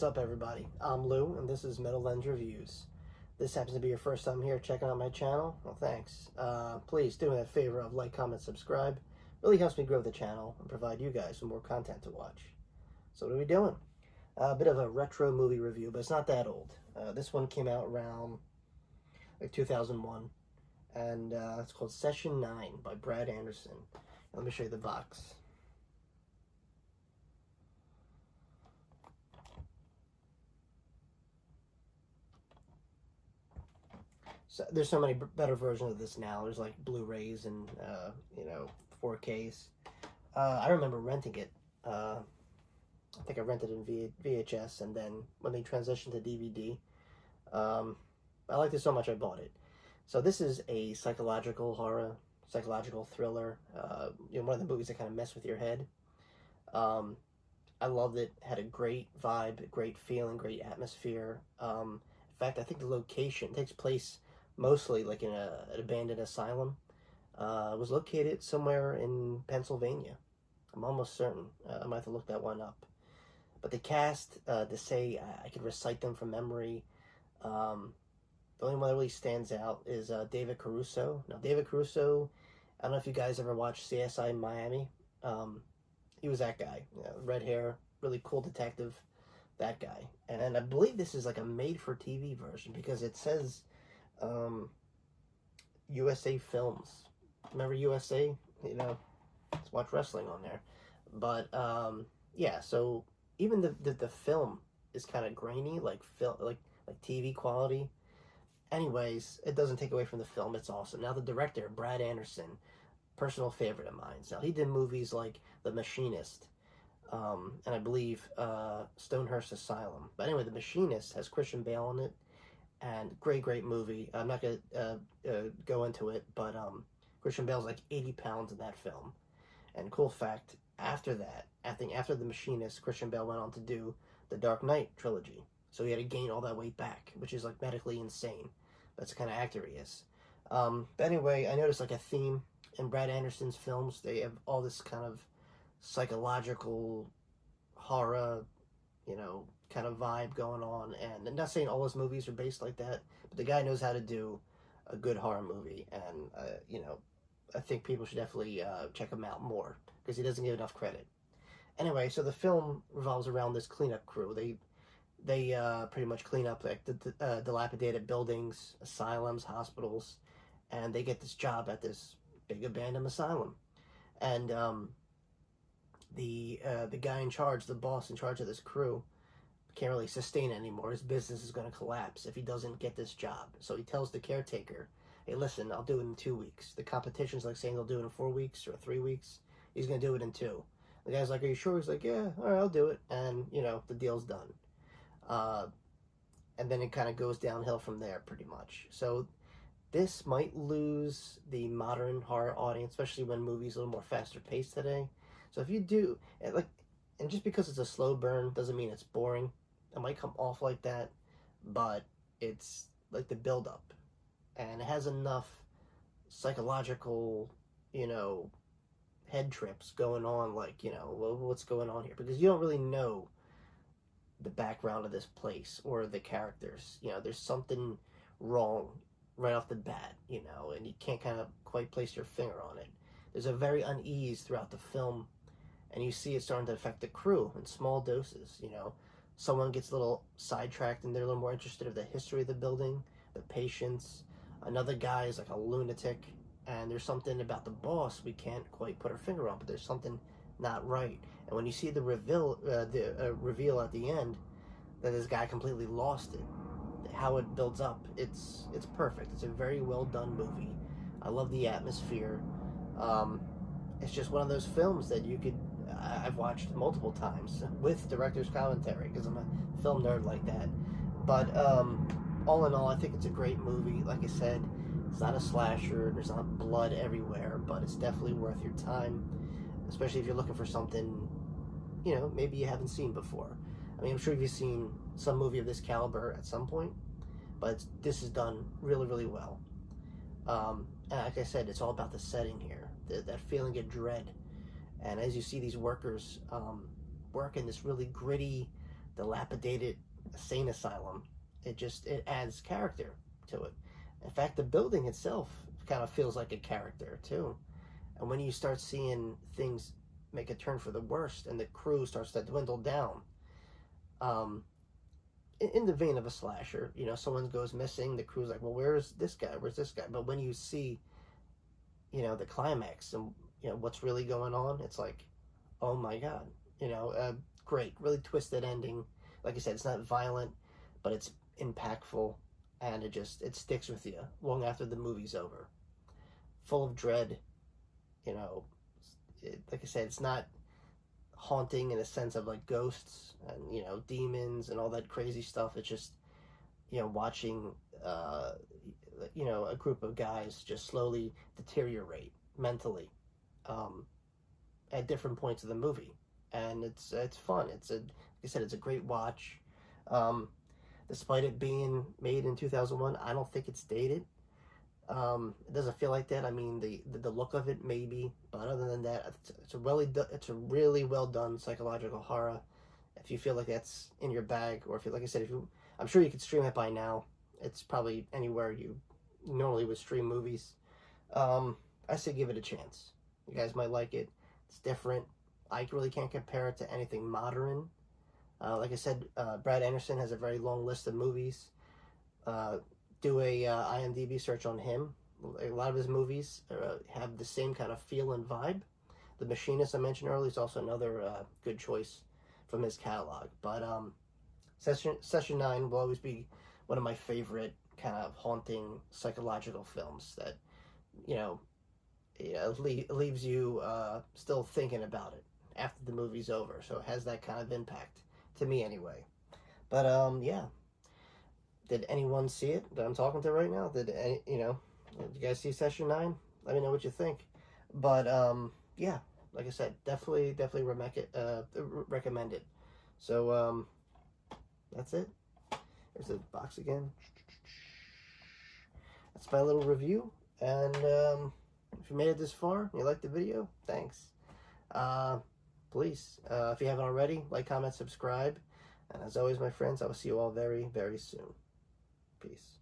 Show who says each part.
Speaker 1: What's up, everybody? I'm Lou, and this is Metal Lens Reviews. This happens to be your first time here checking out my channel. Well, thanks. Please do me that favor of like, comment, subscribe. Really helps me grow the channel and provide you guys with more content to watch. So what are we doing? A bit of a retro movie review, but it's not that old. This one came out around like 2001, and it's called Session 9 by Brad Anderson. Let me show you the box. So there's so many better versions of this now. There's like Blu-rays and 4Ks. I remember renting it. I think I rented it in VHS, and then when they transitioned to DVD, I liked it so much I bought it. So this is a psychological horror, psychological thriller. One of the movies that kind of mess with your head. I loved it. Had a great vibe, great feeling, great atmosphere. In fact, I think the location takes place mostly like in an abandoned asylum. It was located somewhere in Pennsylvania. I'm almost certain. I might have to look that one up. But the cast, to say I could recite them from memory, the only one that really stands out is David Caruso. Now, David Caruso, I don't know if you guys ever watched CSI Miami. He was that guy. Red hair, really cool detective, that guy. And I believe this is like a made-for-TV version because it says USA Films. Remember USA? Let's watch wrestling on there. But yeah, so even the film is kind of grainy, like TV quality. Anyways, it doesn't take away from the film. It's awesome. Now the director, Brad Anderson, personal favorite of mine. Now he did movies like The Machinist, and I believe Stonehurst Asylum. But anyway, The Machinist has Christian Bale in it, and great movie. I'm not gonna go into it, but Christian Bale's like 80 pounds in that film. And cool fact, after that, I think after The Machinist, Christian Bale went on to do the Dark Knight trilogy. So he had to gain all that weight back, which is like medically insane. That's the kind of actor he is. But anyway, I noticed like a theme in Brad Anderson's films. They have all this kind of psychological horror, kind of vibe going on. And I'm not saying all his movies are based like that, but the guy knows how to do a good horror movie. And, I think people should definitely check him out more because he doesn't get enough credit. Anyway, so the film revolves around this cleanup crew. They pretty much clean up like the dilapidated buildings, asylums, hospitals, and they get this job at this big abandoned asylum. And the guy in charge, the boss in charge of this crew, can't really sustain it anymore. His business is going to collapse if he doesn't get this job. So he tells the caretaker, hey, listen, I'll do it in 2 weeks. The competition's like saying they'll do it in 4 weeks or 3 weeks. He's going to do it in 2. The guy's like, are you sure? He's like, yeah, all right, I'll do it. And, the deal's done. And then it kind of goes downhill from there pretty much. So this might lose the modern horror audience, especially when movies are a little more faster paced today. So if you do, and just because it's a slow burn doesn't mean it's boring. It might come off like that, but it's like the build up. And it has enough psychological, head trips going on, like, what's going on here? Because you don't really know the background of this place or the characters. There's something wrong right off the bat, and you can't kind of quite place your finger on it. There's a very unease throughout the film, and you see it starting to affect the crew in small doses. Someone gets a little sidetracked and they're a little more interested in the history of the building, the patients. Another guy is like a lunatic, and there's something about the boss we can't quite put our finger on, but there's something not right. And when you see the reveal at the end that this guy completely lost it, how it builds up, it's perfect. It's a very well done movie. I love the atmosphere. It's just one of those films that I've watched multiple times with director's commentary because I'm a film nerd like that. But all in all, I think it's a great movie. Like I said, it's not a slasher. There's not blood everywhere, but it's definitely worth your time, especially if you're looking for something, maybe you haven't seen before. I mean, I'm sure you've seen some movie of this caliber at some point, but this is done really, really well. And like I said, it's all about the setting here, that feeling of dread. And as you see these workers work in this really gritty, dilapidated insane asylum. It adds character to it. In fact, the building itself kind of feels like a character too. And when you start seeing things make a turn for the worst and the crew starts to dwindle down, um, in the vein of a slasher, you know, someone goes missing, the crew's like, well, where's this guy? Where's this guy? But when you see, you know, the climax and, you know, what's really going on, it's like, oh my God, you know, great, really twisted ending. Like I said, it's not violent, but it's impactful, and it sticks with you long after the movie's over. Full of dread, you know. Like I said, it's not haunting in a sense of like ghosts and, you know, demons and all that crazy stuff. It's just, you know, watching you know, a group of guys just slowly deteriorate mentally at different points of the movie, and it's fun. Like I said, it's a great watch. Despite it being made in 2001, I don't think it's dated. It doesn't feel like that. I mean, the look of it maybe, but other than that, it's a really well done psychological horror. If you feel like that's in your bag, or if you, like I said, I'm sure you could stream it by now. It's probably anywhere you normally would stream movies. I say give it a chance. You guys might like it. It's different. I really can't compare it to anything modern. Like I said, Brad Anderson has a very long list of movies. Do a IMDb search on him. A lot of his movies have the same kind of feel and vibe. The Machinist I mentioned earlier is also another good choice from his catalog. But Session 9 will always be one of my favorite kind of haunting psychological films that, you know, leaves you still thinking about it after the movie's over. So it has that kind of impact, to me anyway. But yeah. Did anyone see it that I'm talking to right now? Did you guys see Session 9? Let me know what you think. But yeah, like I said, definitely recommend it. So that's it. There's the box again. That's my little review. And if you made it this far and you liked the video, thanks. Please, if you haven't already, like, comment, subscribe. And as always, my friends, I will see you all very, very soon. Peace.